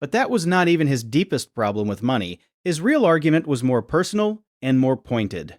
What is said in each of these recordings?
But that was not even his deepest problem with money. His real argument was more personal and more pointed.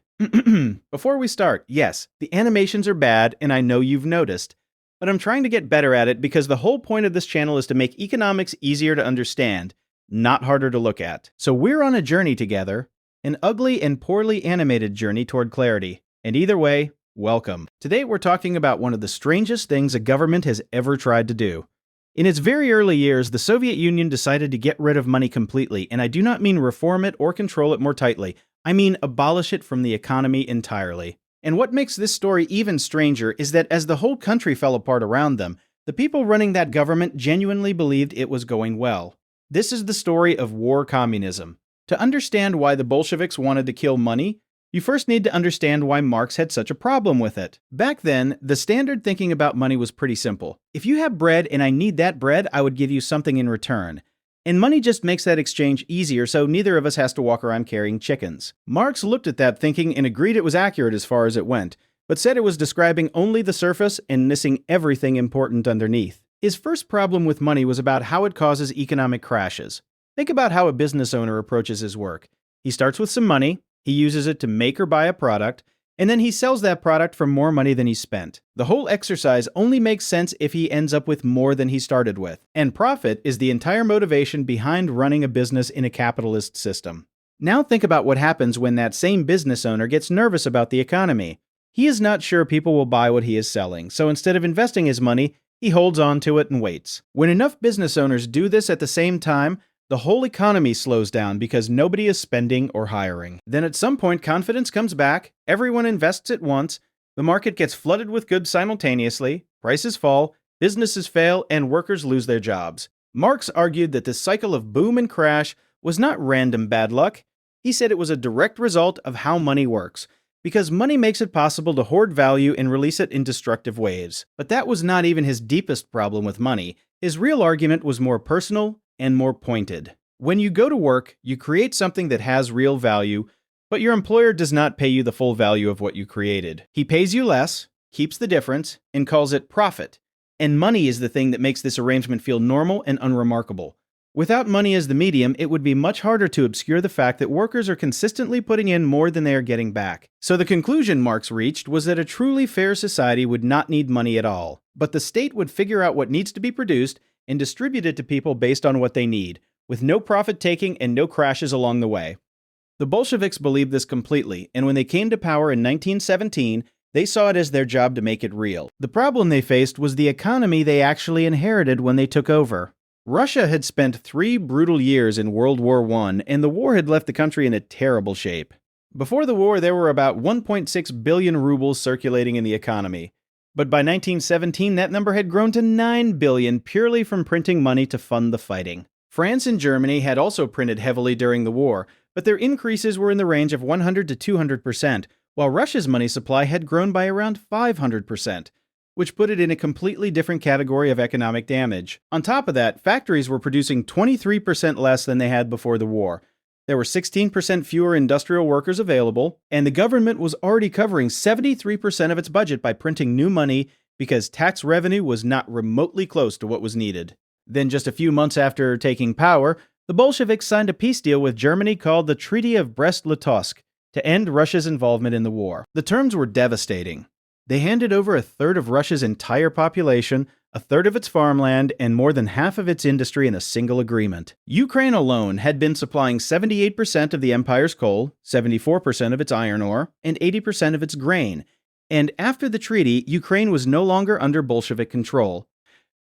Before we start, yes, the animations are bad, and I know you've noticed, but I'm trying to get better at it because the whole point of this channel is to make economics easier to understand, not harder to look at. So we're on a journey together, an ugly and poorly animated journey toward clarity. And either way, welcome. Today we're talking about one of the strangest things a government has ever tried to do. In its very early years, the Soviet Union decided to get rid of money completely, and I do not mean reform it or control it more tightly. I mean abolish it from the economy entirely. And what makes this story even stranger is that as the whole country fell apart around them, the people running that government genuinely believed it was going well. This is the story of War Communism. To understand why the Bolsheviks wanted to kill money, you first need to understand why Marx had such a problem with it. Back then, the standard thinking about money was pretty simple. If you have bread and I need that bread, I would give you something in return. And money just makes that exchange easier, so neither of us has to walk around carrying chickens. Marx looked at that thinking and agreed it was accurate as far as it went, but said it was describing only the surface and missing everything important underneath. His first problem with money was about how it causes economic crashes. Think about how a business owner approaches his work. He starts with some money, he uses it to make or buy a product, and then he sells that product for more money than he spent. The whole exercise only makes sense if he ends up with more than he started with. And profit is the entire motivation behind running a business in a capitalist system. Now think about what happens when that same business owner gets nervous about the economy. He is not sure people will buy what he is selling, so instead of investing his money, he holds on to it and waits. When enough business owners do this at the same time, the whole economy slows down because nobody is spending or hiring. Then at some point, confidence comes back, everyone invests at once, the market gets flooded with goods simultaneously, prices fall, businesses fail, and workers lose their jobs. Marx argued that this cycle of boom and crash was not random bad luck. He said it was a direct result of how money works, because money makes it possible to hoard value and release it in destructive waves. But that was not even his deepest problem with money. His real argument was more personal and more pointed. When you go to work, you create something that has real value, but your employer does not pay you the full value of what you created. He pays you less, keeps the difference, and calls it profit. And money is the thing that makes this arrangement feel normal and unremarkable. Without money as the medium, it would be much harder to obscure the fact that workers are consistently putting in more than they are getting back. So the conclusion Marx reached was that a truly fair society would not need money at all, but the state would figure out what needs to be produced and distribute it to people based on what they need, with no profit-taking and no crashes along the way. The Bolsheviks believed this completely, and when they came to power in 1917, they saw it as their job to make it real. The problem they faced was the economy they actually inherited when they took over. Russia had spent 3 brutal years in World War I, and the war had left the country in a terrible shape. Before the war, there were about 1.6 billion rubles circulating in the economy. But by 1917, that number had grown to 9 billion purely from printing money to fund the fighting. France and Germany had also printed heavily during the war, but their increases were in the range of 100 to 200%, while Russia's money supply had grown by around 500%, which put it in a completely different category of economic damage. On top of that, factories were producing 23% less than they had before the war. There were 16% fewer industrial workers available, and the government was already covering 73% of its budget by printing new money because tax revenue was not remotely close to what was needed. Then just a few months after taking power, the Bolsheviks signed a peace deal with Germany called the Treaty of Brest-Litovsk to end Russia's involvement in the war. The terms were devastating. They handed over a third of Russia's entire population, a third of its farmland, and more than half of its industry in a single agreement. Ukraine alone had been supplying 78% of the empire's coal, 74% of its iron ore, and 80% of its grain. And after the treaty, Ukraine was no longer under Bolshevik control.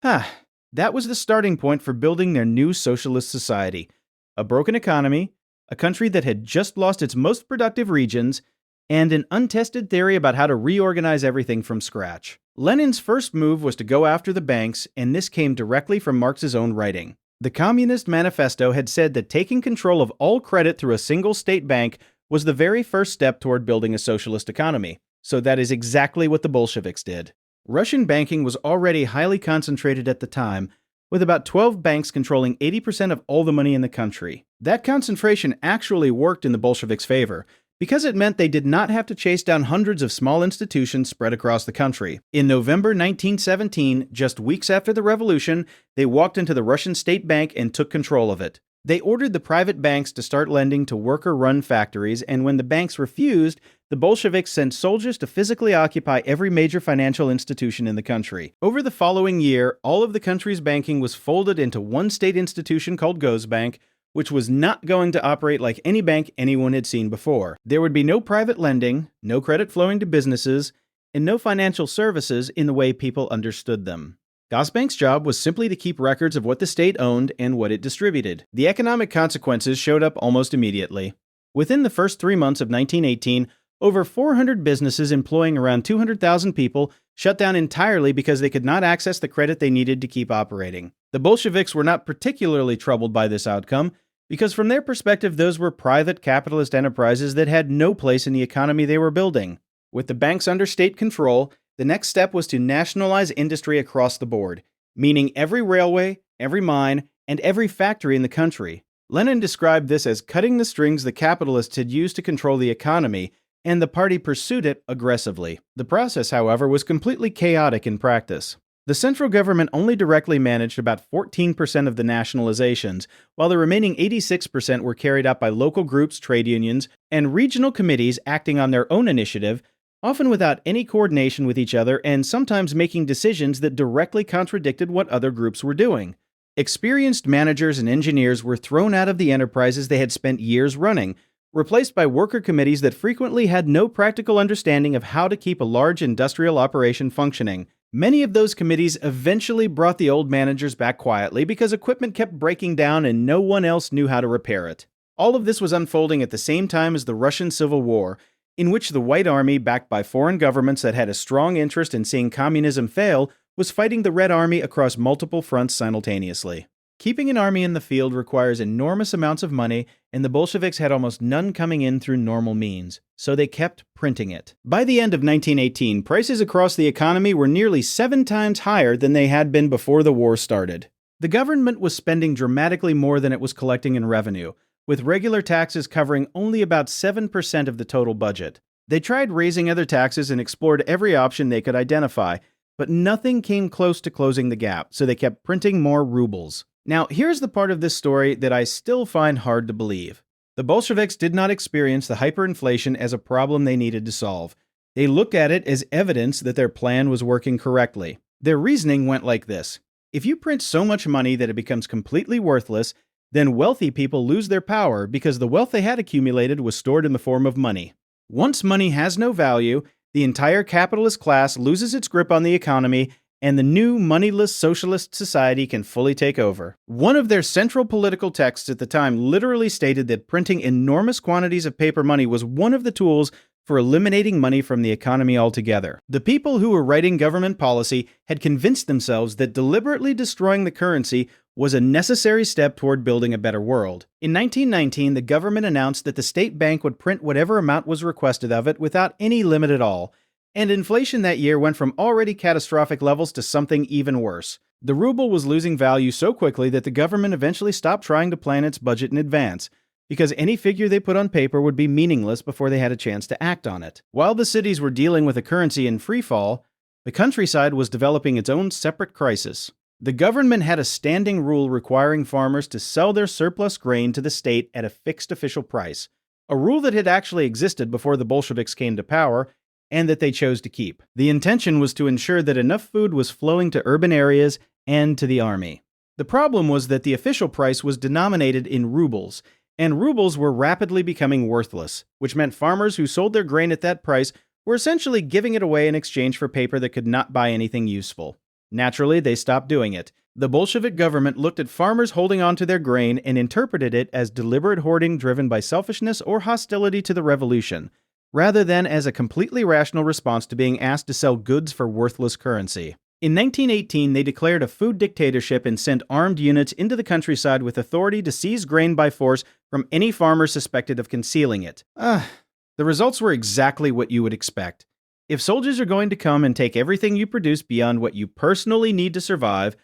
That was the starting point for building their new socialist society. A broken economy, a country that had just lost its most productive regions, and an untested theory about how to reorganize everything from scratch. Lenin's first move was to go after the banks, and this came directly from Marx's own writing. The Communist Manifesto had said that taking control of all credit through a single state bank was the very first step toward building a socialist economy. So that is exactly what the Bolsheviks did. Russian banking was already highly concentrated at the time, with about 12 banks controlling 80% of all the money in the country. That concentration actually worked in the Bolsheviks' favor, because it meant they did not have to chase down hundreds of small institutions spread across the country. In November 1917, just weeks after the revolution, they walked into the Russian state bank and took control of it. They ordered the private banks to start lending to worker-run factories, and when the banks refused, the Bolsheviks sent soldiers to physically occupy every major financial institution in the country. Over the following year, all of the country's banking was folded into one state institution called Gosbank, which was not going to operate like any bank anyone had seen before. There would be no private lending, no credit flowing to businesses, and no financial services in the way people understood them. Gosbank's job was simply to keep records of what the state owned and what it distributed. The economic consequences showed up almost immediately. Within the first 3 months of 1918, over 400 businesses employing around 200,000 people shut down entirely because they could not access the credit they needed to keep operating. The Bolsheviks were not particularly troubled by this outcome, because from their perspective, those were private capitalist enterprises that had no place in the economy they were building. With the banks under state control, the next step was to nationalize industry across the board, meaning every railway, every mine, and every factory in the country. Lenin described this as cutting the strings the capitalists had used to control the economy, and the party pursued it aggressively. The process, however, was completely chaotic in practice. The central government only directly managed about 14% of the nationalizations, while the remaining 86% were carried out by local groups, trade unions, and regional committees acting on their own initiative, often without any coordination with each other and sometimes making decisions that directly contradicted what other groups were doing. Experienced managers and engineers were thrown out of the enterprises they had spent years running, replaced by worker committees that frequently had no practical understanding of how to keep a large industrial operation functioning. Many of those committees eventually brought the old managers back quietly because equipment kept breaking down and no one else knew how to repair it. All of this was unfolding at the same time as the Russian Civil War, in which the White Army, backed by foreign governments that had a strong interest in seeing communism fail, was fighting the Red Army across multiple fronts simultaneously. Keeping an army in the field requires enormous amounts of money, and the Bolsheviks had almost none coming in through normal means, so they kept printing it. By the end of 1918, prices across the economy were nearly 7 times higher than they had been before the war started. The government was spending dramatically more than it was collecting in revenue, with regular taxes covering only about 7% of the total budget. They tried raising other taxes and explored every option they could identify, but nothing came close to closing the gap, so they kept printing more rubles. Now, here's the part of this story that I still find hard to believe. The Bolsheviks did not experience the hyperinflation as a problem they needed to solve. They looked at it as evidence that their plan was working correctly. Their reasoning went like this. If you print so much money that it becomes completely worthless, then wealthy people lose their power because the wealth they had accumulated was stored in the form of money. Once money has no value, the entire capitalist class loses its grip on the economy, and the new moneyless socialist society can fully take over. One of their central political texts at the time literally stated that printing enormous quantities of paper money was one of the tools for eliminating money from the economy altogether. The people who were writing government policy had convinced themselves that deliberately destroying the currency was a necessary step toward building a better world. In 1919, the government announced that the state bank would print whatever amount was requested of it without any limit at all, and inflation that year went from already catastrophic levels to something even worse. The ruble was losing value so quickly that the government eventually stopped trying to plan its budget in advance, because any figure they put on paper would be meaningless before they had a chance to act on it. While the cities were dealing with a currency in free fall, the countryside was developing its own separate crisis. The government had a standing rule requiring farmers to sell their surplus grain to the state at a fixed official price, a rule that had actually existed before the Bolsheviks came to power, and that they chose to keep. The intention was to ensure that enough food was flowing to urban areas and to the army. The problem was that the official price was denominated in rubles, and rubles were rapidly becoming worthless, which meant farmers who sold their grain at that price were essentially giving it away in exchange for paper that could not buy anything useful. Naturally, they stopped doing it. The Bolshevik government looked at farmers holding on to their grain and interpreted it as deliberate hoarding driven by selfishness or hostility to the revolution, rather than as a completely rational response to being asked to sell goods for worthless currency. In 1918, they declared a food dictatorship and sent armed units into the countryside with authority to seize grain by force from any farmer suspected of concealing it. The results were exactly what you would expect. If soldiers are going to come and take everything you produce beyond what you personally need to survive,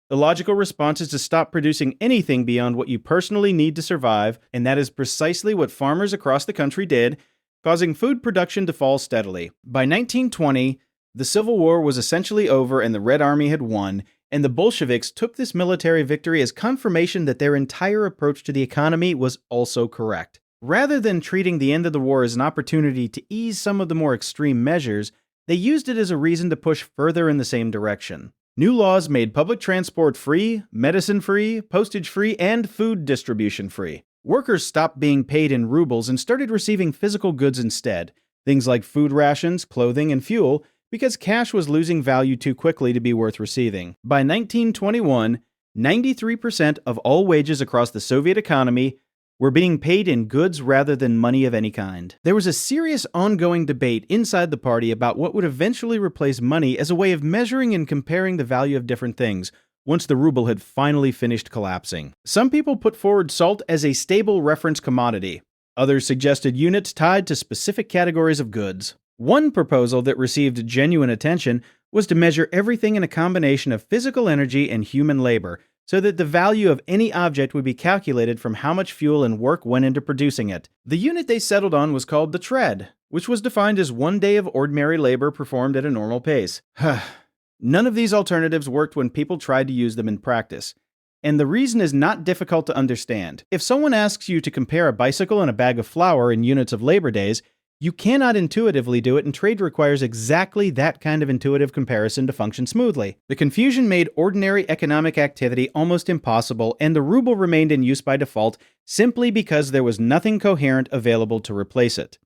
the logical response is to stop producing anything beyond what you personally need to survive, and that is precisely what farmers across the country did, causing food production to fall steadily. By 1920, the Civil War was essentially over and the Red Army had won, and the Bolsheviks took this military victory as confirmation that their entire approach to the economy was also correct. Rather than treating the end of the war as an opportunity to ease some of the more extreme measures, they used it as a reason to push further in the same direction. New laws made public transport free, medicine free, postage free, and food distribution free. Workers stopped being paid in rubles and started receiving physical goods instead, things like food rations, clothing, and fuel, because cash was losing value too quickly to be worth receiving. By 1921, 93% of all wages across the Soviet economy were being paid in goods rather than money of any kind. There was a serious ongoing debate inside the party about what would eventually replace money as a way of measuring and comparing the value of different things, once the ruble had finally finished collapsing. Some people put forward salt as a stable reference commodity. Others suggested units tied to specific categories of goods. One proposal that received genuine attention was to measure everything in a combination of physical energy and human labor, so that the value of any object would be calculated from how much fuel and work went into producing it. The unit they settled on was called the tread, which was defined as 1 day of ordinary labor performed at a normal pace. None of these alternatives worked when people tried to use them in practice. And the reason is not difficult to understand. If someone asks you to compare a bicycle and a bag of flour in units of labor days, you cannot intuitively do it, and trade requires exactly that kind of intuitive comparison to function smoothly. The confusion made ordinary economic activity almost impossible, and the ruble remained in use by default simply because there was nothing coherent available to replace it.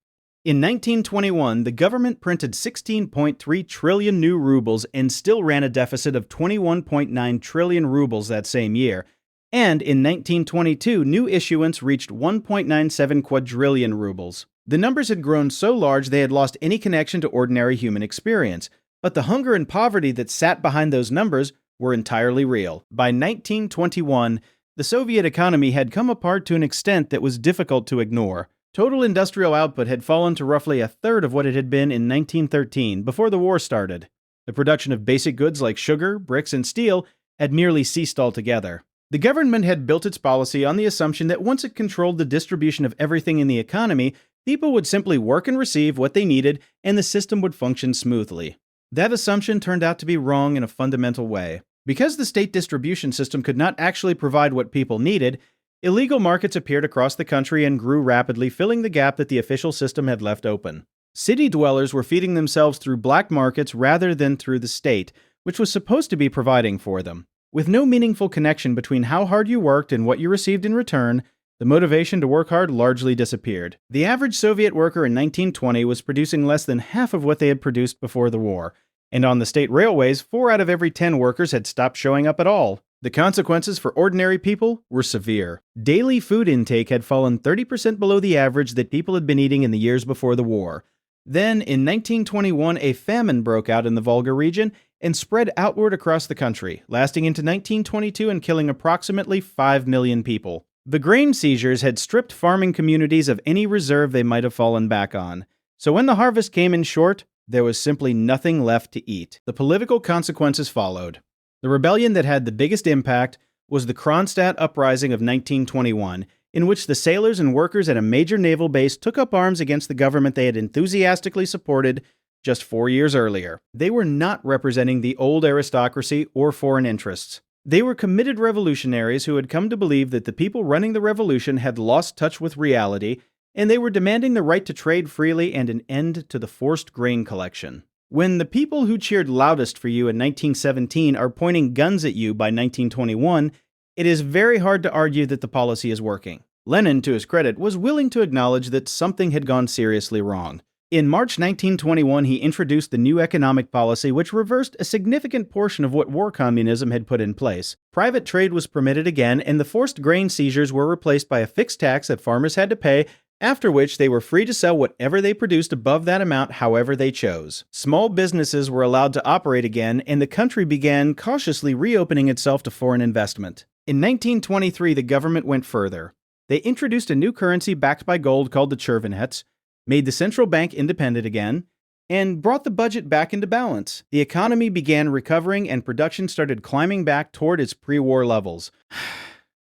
In 1921, the government printed 16.3 trillion new rubles and still ran a deficit of 21.9 trillion rubles that same year. And in 1922, new issuance reached 1.97 quadrillion rubles. The numbers had grown so large they had lost any connection to ordinary human experience, but the hunger and poverty that sat behind those numbers were entirely real. By 1921, the Soviet economy had come apart to an extent that was difficult to ignore. Total industrial output had fallen to roughly a third of what it had been in 1913, before the war started. The production of basic goods like sugar, bricks, and steel had nearly ceased altogether. The government had built its policy on the assumption that once it controlled the distribution of everything in the economy, people would simply work and receive what they needed, and the system would function smoothly. That assumption turned out to be wrong in a fundamental way. Because the state distribution system could not actually provide what people needed, illegal markets appeared across the country and grew rapidly, filling the gap that the official system had left open. City dwellers were feeding themselves through black markets rather than through the state, which was supposed to be providing for them. With no meaningful connection between how hard you worked and what you received in return, the motivation to work hard largely disappeared. The average Soviet worker in 1920 was producing less than half of what they had produced before the war, and on the state railways, 4 out of every 10 workers had stopped showing up at all. The consequences for ordinary people were severe. Daily food intake had fallen 30% below the average that people had been eating in the years before the war. Then, in 1921, a famine broke out in the Volga region and spread outward across the country, lasting into 1922 and killing approximately 5 million people. The grain seizures had stripped farming communities of any reserve they might have fallen back on. So when the harvest came in short, there was simply nothing left to eat. The political consequences followed. The rebellion that had the biggest impact was the Kronstadt Uprising of 1921, in which the sailors and workers at a major naval base took up arms against the government they had enthusiastically supported just 4 years earlier. They were not representing the old aristocracy or foreign interests. They were committed revolutionaries who had come to believe that the people running the revolution had lost touch with reality, and they were demanding the right to trade freely and an end to the forced grain collection. When the people who cheered loudest for you in 1917 are pointing guns at you by 1921, it is very hard to argue that the policy is working. Lenin, to his credit, was willing to acknowledge that something had gone seriously wrong. In March 1921, he introduced the new economic policy which reversed a significant portion of what War Communism had put in place. Private trade was permitted again, and the forced grain seizures were replaced by a fixed tax that farmers had to pay, after which they were free to sell whatever they produced above that amount however they chose. Small businesses were allowed to operate again, and the country began cautiously reopening itself to foreign investment. In 1923, the government went further. They introduced a new currency backed by gold called the chervenets, made the central bank independent again, and brought the budget back into balance. The economy began recovering and production started climbing back toward its pre-war levels.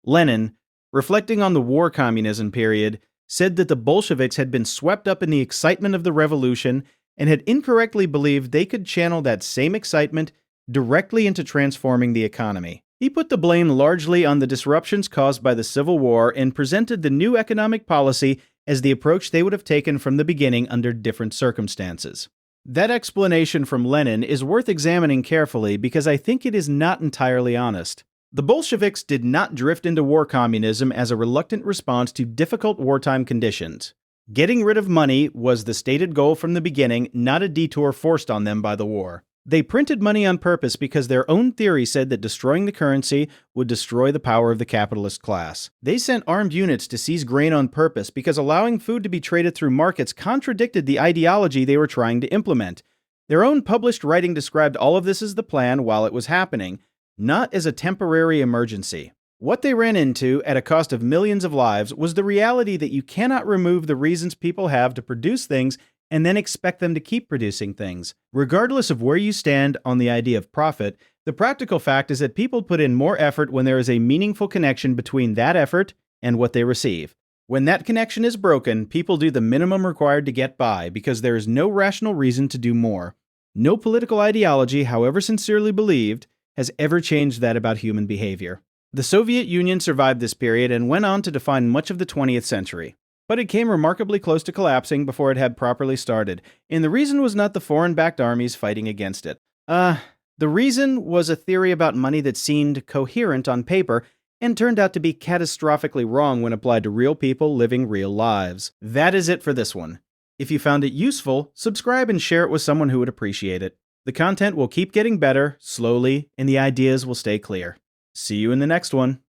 Lenin, reflecting on the War Communism period, said that the Bolsheviks had been swept up in the excitement of the revolution and had incorrectly believed they could channel that same excitement directly into transforming the economy. He put the blame largely on the disruptions caused by the Civil War and presented the new economic policy as the approach they would have taken from the beginning under different circumstances. That explanation from Lenin is worth examining carefully because I think it is not entirely honest. The Bolsheviks did not drift into war communism as a reluctant response to difficult wartime conditions. Getting rid of money was the stated goal from the beginning, not a detour forced on them by the war. They printed money on purpose because their own theory said that destroying the currency would destroy the power of the capitalist class. They sent armed units to seize grain on purpose because allowing food to be traded through markets contradicted the ideology they were trying to implement. Their own published writing described all of this as the plan while it was happening, not as a temporary emergency. What they ran into, at a cost of millions of lives, was the reality that you cannot remove the reasons people have to produce things and then expect them to keep producing things. Regardless of where you stand on the idea of profit, the practical fact is that people put in more effort when there is a meaningful connection between that effort and what they receive. When that connection is broken, people do the minimum required to get by because there is no rational reason to do more. No political ideology, however sincerely believed, has ever changed that about human behavior. The Soviet Union survived this period and went on to define much of the 20th century. But it came remarkably close to collapsing before it had properly started, and the reason was not the foreign-backed armies fighting against it. The reason was a theory about money that seemed coherent on paper and turned out to be catastrophically wrong when applied to real people living real lives. That is it for this one. If you found it useful, subscribe and share it with someone who would appreciate it. The content will keep getting better, slowly, and the ideas will stay clear. See you in the next one.